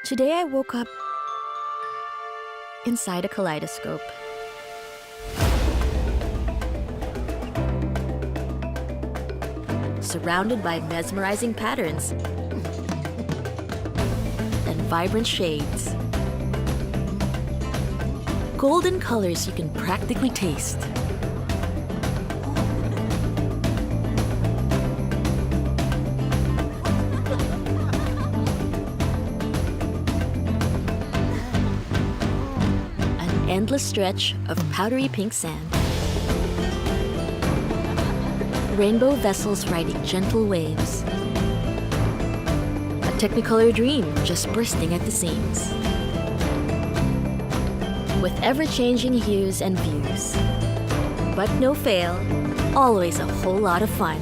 Today I woke up inside a kaleidoscope. Surrounded by mesmerizing patterns and vibrant shades. Golden colors you can practically taste. An endless stretch of powdery pink sand. Rainbow vessels riding gentle waves. A technicolor dream just bursting at the seams. With ever-changing hues and views. But no fail, always a whole lot of fun.